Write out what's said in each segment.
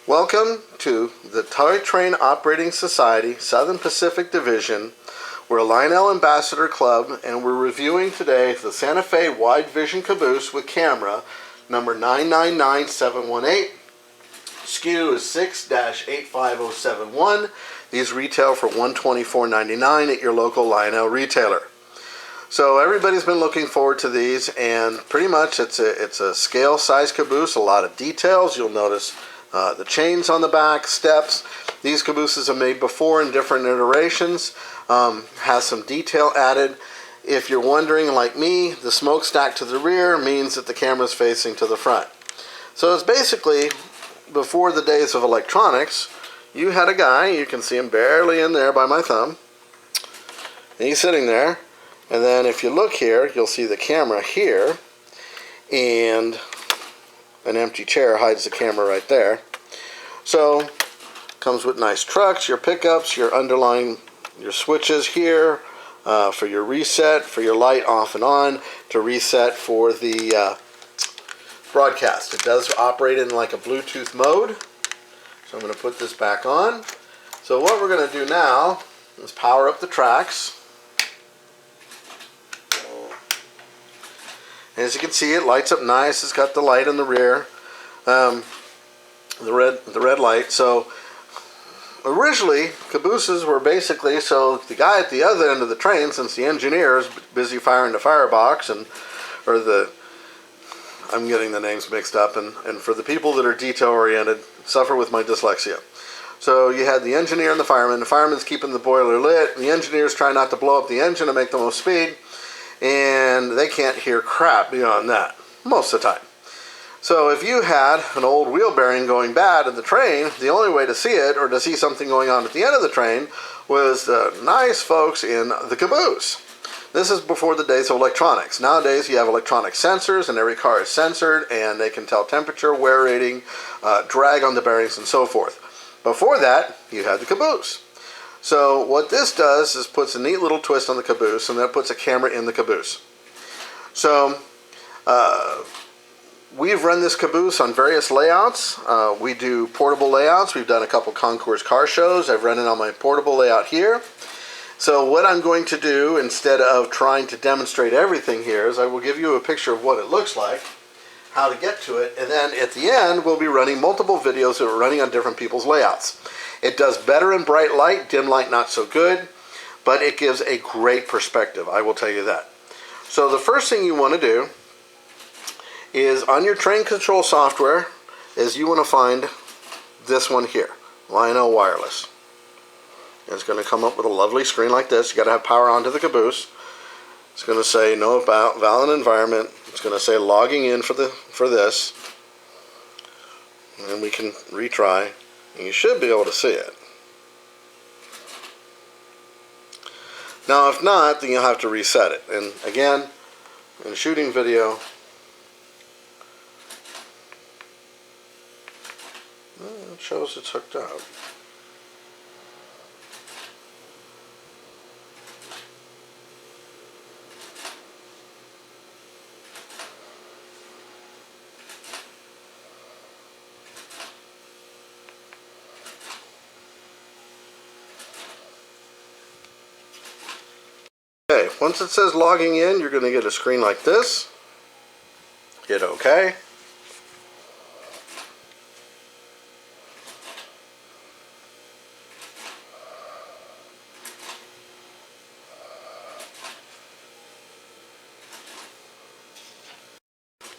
Welcome to the Toy Train Operating Society Southern Pacific Division. We're a Lionel Ambassador Club, and we're reviewing today the Santa Fe Wide Vision Caboose with camera number 999718. SKU is 6-85071. These retail for $124.99 at your local Lionel retailer. So everybody's been looking forward to these, and pretty much it's a scale size caboose, a lot of details. You'll notice the chains on the back, steps. These cabooses are made before in different iterations. Has some detail added. If you're wondering, like me, the smokestack to the rear means that the camera's facing to the front. So it's basically, before the days of electronics, you had a guy, you can see him barely in there by my thumb, and he's sitting there. And then if you look here, you'll see the camera here, and an empty chair hides the camera right there. So, comes with nice trucks, your pickups, your underlying, your switches here for your reset, for your light off and on, to reset for the broadcast. It does operate in like a Bluetooth mode. So I'm going to put this back on. So what we're going to do now is power up the tracks. As you can see, it lights up nice. It's got the light in the rear, the red light. So originally, cabooses were basically, so the guy at the other end of the train, since the engineer is busy firing the firebox, I'm getting the names mixed up, and for the people that are detail oriented, suffer with my dyslexia. So you had the engineer and the fireman's keeping the boiler lit, and the engineer's trying not to blow up the engine to make the most speed. And they can't hear crap beyond that, most of the time. So if you had an old wheel bearing going bad in the train, the only way to see it, or to see something going on at the end of the train, was the nice folks in the caboose. This is before the days of electronics. Nowadays you have electronic sensors, and every car is censored, and they can tell temperature, wear rating, drag on the bearings, and so forth. Before that, you had the caboose. So what this does is puts a neat little twist on the caboose, and that puts a camera in the caboose. So we've run this caboose on various layouts. We do portable layouts. We've done a couple concours car shows. I've run it on my portable layout here. So what I'm going to do, instead of trying to demonstrate everything here, is I will give you a picture of what it looks like, how to get to it, and then at the end we'll be running multiple videos that are running on different people's layouts. It does better in bright light, dim light not so good, but it gives a great perspective, I will tell you that. So the first thing you want to do is, on your train control software, is you want to find this one here, Lionel Wireless. It's going to come up with a lovely screen like this. You got to have power onto the caboose. It's going to say no valid environment. It's going to say logging in for this, and we can retry. And you should be able to see it. Now if not, then you'll have to reset it. And again, in shooting video, it shows it's hooked up. Okay, once it says logging in, you're going to get a screen like this. Hit OK.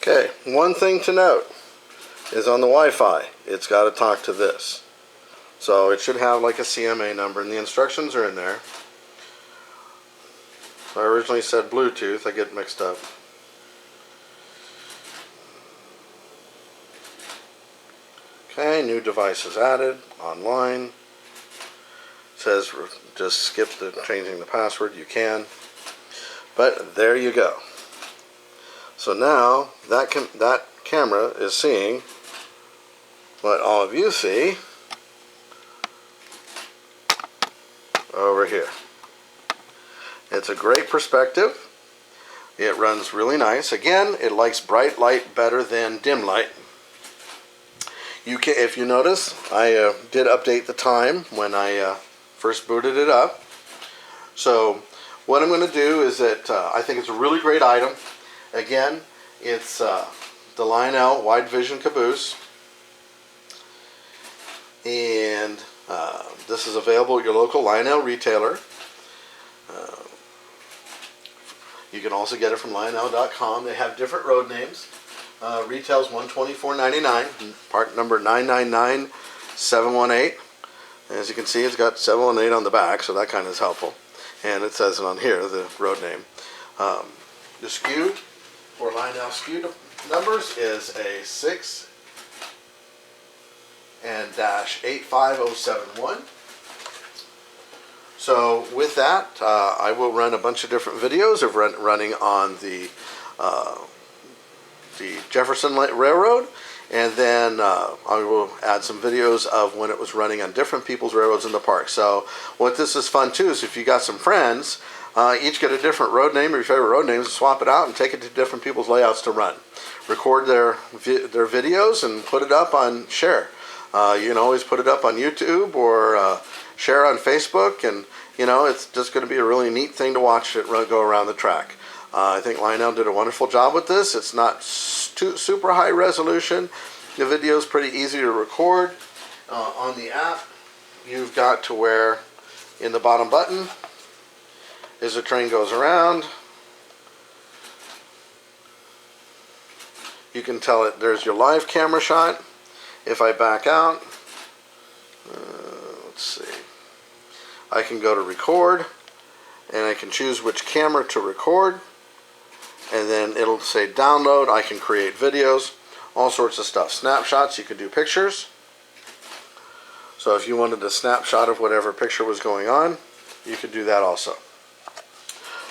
Okay, one thing to note is on the Wi-Fi, it's got to talk to this. So it should have like a CMA number, and the instructions are in there. I originally said Bluetooth, I get mixed up. Okay, new device is added, online. It says just skip the changing the password, you can. But there you go. So now that camera is seeing what all of you see over here. It's a great perspective. It runs really nice. Again, it likes bright light better than dim light. You can, if you notice, I did update the time when I first booted it up. So what I'm going to do is that I think it's a really great item. Again, it's the Lionel Wide Vision Caboose, and this is available at your local Lionel retailer. You can also get it from Lionel.com. They have different road names. Retails $124.99, part number 999718. As you can see, it's got 718 on the back, so that kind of is helpful. And it says it on here, the road name. The SKU for Lionel SKU numbers is a 6 and -85071. So with that, I will run a bunch of different videos of running on the Jefferson Railroad, and then I will add some videos of when it was running on different people's railroads in the park. So what this is fun too is if you got some friends, each get a different road name or your favorite road names, and swap it out and take it to different people's layouts to run. Record their videos and put it up on share. You can always put it up on YouTube or share on Facebook, and it's just going to be a really neat thing to watch it go around the track. I think Lionel did a wonderful job with this. It's not super high resolution. The video is pretty easy to record. On the app, you've got to where in the bottom button, as the train goes around, you can tell it there's your live camera shot. If I back out, let's see, I can go to record, and I can choose which camera to record, and then it'll say download. I can create videos, all sorts of stuff. Snapshots, you could do pictures. So if you wanted a snapshot of whatever picture was going on, you could do that also.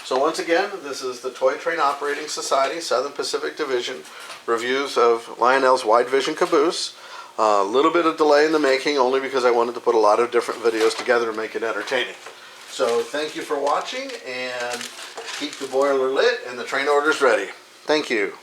So once again, this is the Toy Train Operating Society, Southern Pacific Division, reviews of Lionel's Wide Vision Caboose. A little bit of delay in the making, only because I wanted to put a lot of different videos together to make it entertaining. So thank you for watching, and keep the boiler lit and the train orders ready. Thank you.